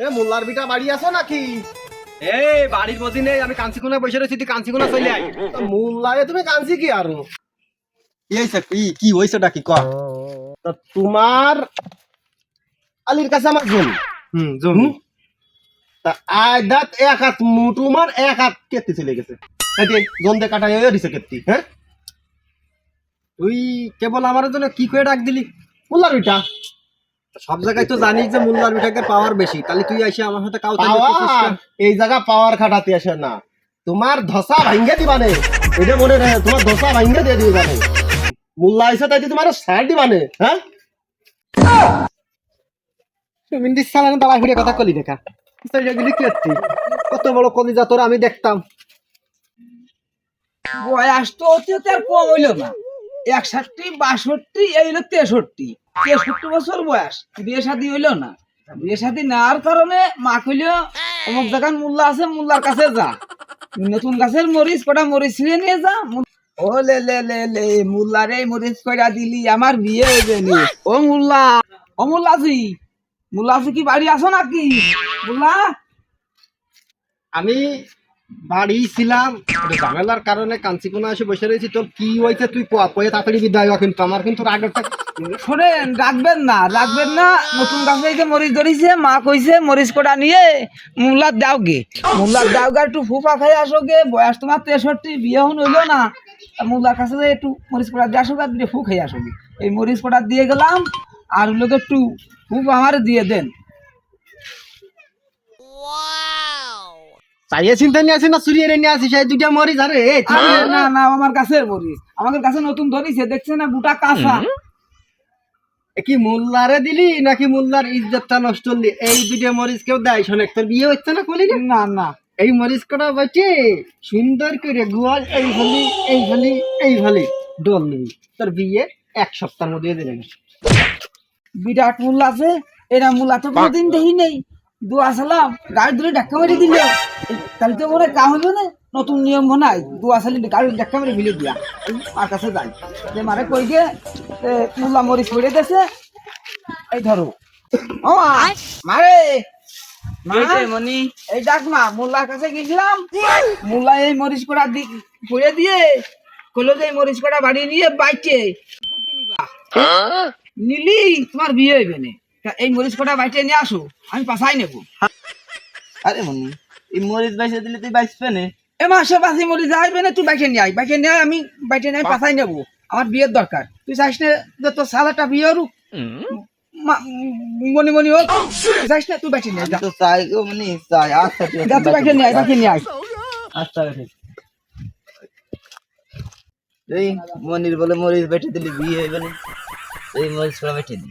এ মোল্লার বিটা বাড়ি আছো নাকি? এই বাড়ির মধ্যে নেই, আমি কাঞ্চিকোনা বসে রয়েছি, তুই কাঞ্চিকোনা চলে আয়। মোল্লায় তুমি কাঁদছি কি আরো? কি হয়েছে? কি হয়েছেটা কি কর? তা তোমার আলীর কাছে আমার জমি। জমি। তা আদাত এক হাত তোমার এক হাত কেটে চলে গেছে। জন দিয়ে কাটা দিছে কেটে। হ্যাঁ, তুই কেবল আমার জন্য কি করে ডাক দিলি? মোল্লার বিটা সব জায়গায় তো জানিস যে মোল্লার বিটাকে পাওয়ার বেশি, তাহলে তুই এসে আমার সাথে পাওয়ার এই জায়গা পাওয়ার খাটাতে আসে না, তোমার ধসা ভাঙ্গে দিবানে। এটা মনে রাখে, তোমার ধসা ভাঙ্গে দিয়ে দিবানে। মোল্লা এসে তাই তোমার সার দিবানে। হ্যাঁ, মিন্দি সালানো দাঁড়া ঘুরে কথা কলি দেখা দিলি কি হচ্ছে? কত বড় কলিজা তোর আমি দেখতাম। বয়স তো অতি আর কম হইল না, 61, 62, এই হলো 63 বছর বয়স। বিয়ে শাদী হইলো না, বিয়ে শাদী নেওয়ার কারণে মা কইলো অমুক জায়গার মোল্লা আছে, মোল্লার কাছে যা, নতুন গাছের মরিচ কটা মরিচ ছিঁড়ে নিয়ে যা। ও লে লে লে লে মোল্লার এই মরিচ কইরা দিলি, আমার বিয়ে হইবে নি। ও মোল্লা, ও মোল্লাজি, মোল্লাজি কি বাড়ি আছো নাকি? মোল্লা, আমি বাড়ি ছিলাম, ঝামেলার কারণে কাঞ্চিকোনা এসে বসে রয়েছি। তোর কি হয়েছে তুই কয়ে তাড়াতাড়ি বিদায় হ, কিন্তু আমার কিন্তু রাগটা। শোনেন, রাখবেন না, রাখবেন না। নতুন গাছে এই যে মরিচ ধরিছে, মা কইছে মরিচ কোটা নিয়ে মোল্লার দাও গে, মোল্লার দাও গে, একটু ফুফা খাই আসো গে। বয়স তোমার 63, বিয়ে হন হইলো না, মোল্লার কাছে যে একটু মরিচ কোটা দিয়ে আসো গে, দিয়ে ফু খাই আসো গে। এই মরিচ কোটা দিয়ে গেলাম, আর লোক একটু ফুফ আমার দিয়ে দেন। চাইয়ে চিন্তা নিয়ে আসি না চুরি এনে নিয়ে আসি সেই দুইটা মরি জানে। আরে না না, আমার গাছের মরিচ, আমাদের কাছে নতুন ধরিছে, দেখছে না বুটা কাঁচা। কি মোল্লারে দিলি নাকি মোল্লার ইজ্জতটা নষ্ট করলি? এই দুইটা মরিচ কেউ দেয় শোনেক, তোর বিয়ে হচ্ছে না কলি না? না না, এই মরিচ কটা বসে সুন্দর করে গোয়াল এই ভালি ডোল নিবি, তোর বিয়ে 1 সপ্তাহের মধ্যে দিলে। বিরাট মূল্য আছে, এরা মূল্য তো কোনোদিন দেখি নেই। দোয়া সালাম গাড়ি ধরে ধাক্কা মেরে দিল, তাহলে তো মনে কাম হইব না। নতুন নিয়ম মনে দোয়া সালি গাড়ি ধাক্কা মেরে ফেলে দিয়া মার কাছে যাই, যে মারে কই গে মূল্যা মরিচ পড়ে গেছে, এই ধরো। ও মা, মারে মনি, এই ডাক মা, মোল্লার কাছে গেছিলাম, মোল্লা এই মরিচ কড়া পড়ে দিয়ে কইলো যে এই মরিচ কড়া বাড়ি নিয়ে বাইকে নিলি তোমার বিয়ে হইবে না। এই মরিচ কটা বাইটে নিয়ে আসো, আমি পাছাই নেবো। আরে মনি, এই মরিচ বাইসে দিলে তুই বাইসবে না? এ মাসে পাশে মরিচ যাইবে না, তুই বাইটে নিয়ে আয়, বাইটে নিয়ে আয়, আমি বাইটে নিয়ে পাছাই নেবো। আমার বিয়ের দরকার, তুই চাইস না যে তোর সালাটা বিয়ে হরুক, মনি মনি হোক, তুই চাইস না, তুই বাইটে নিয়ে আয়, যা। তো চাই গো মনি, চাই। আচ্ছা ঠিক যা, তুই বাইটে নিয়ে আয়, বাইটে নিয়ে আয়। আচ্ছা ঠিক। এই মনির বলে মরিচ বেটে দিলি বিয়ে হইবে না, এই মরিচ পুরো বেটে দি।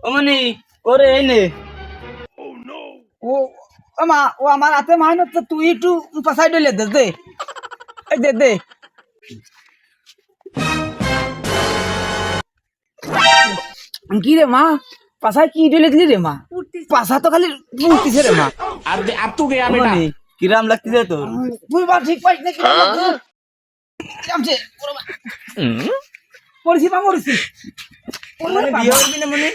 ও মনি, ওরে এই নে। ও ও মা, ও আমার হাতে মাইন, তো তুই একটু পাছাই ডলে দে, দে এই দে দে। কি রে মা, পাছাই কি ডলে দিলি রে মা? পাছা তো খালি উঠতেছে রে মা। আর তু গয়া বেটা, কিরাম লাগতেছে তোর? তুই বা ঠিক পাইস না, কি আমছে পড়ছি বা মরছি। মনি বিয়ে হইবি না মনি?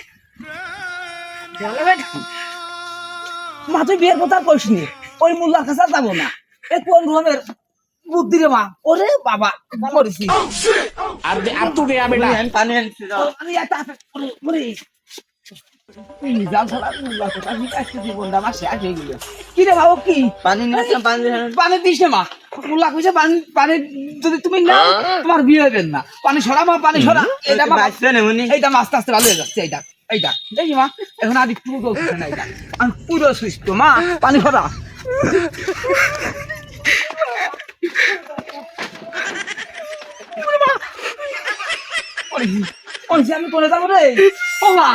মা তুই বিয়ের কথা কইস নি, ওই মোল্লার কাছে যাবো না। এ কোন রকমের বুদ্ধি রে মা? ওরে বাবা, মরছি। আর তু গয়া বেটা, আমি পানি আনছি যাও। আমি একটা মরে নিজাম ছাড়া মোল্লার কথা আমি আজকে জীবনটা আমার শেষ হয়ে গেল। কি রে বাবু, কি পানি নিয়ে পানি পানি দিস না মা? মোল্লা কইছে পানি, পানি যদি তুমি না তোমার বিয়ে হবে না। পানি সরা মা, পানি সরা। এটা মা বাইসবে না মনি? এইটা আস্তে আস্তে ভালো হয়ে যাচ্ছে। এইটা এইটা দেখি মা, এখন আদি পুরো সুস্থ না, এইটা আমি পুরো সুস্থ মা। পানি সরা। আমি করে যাবো রে। ও মা,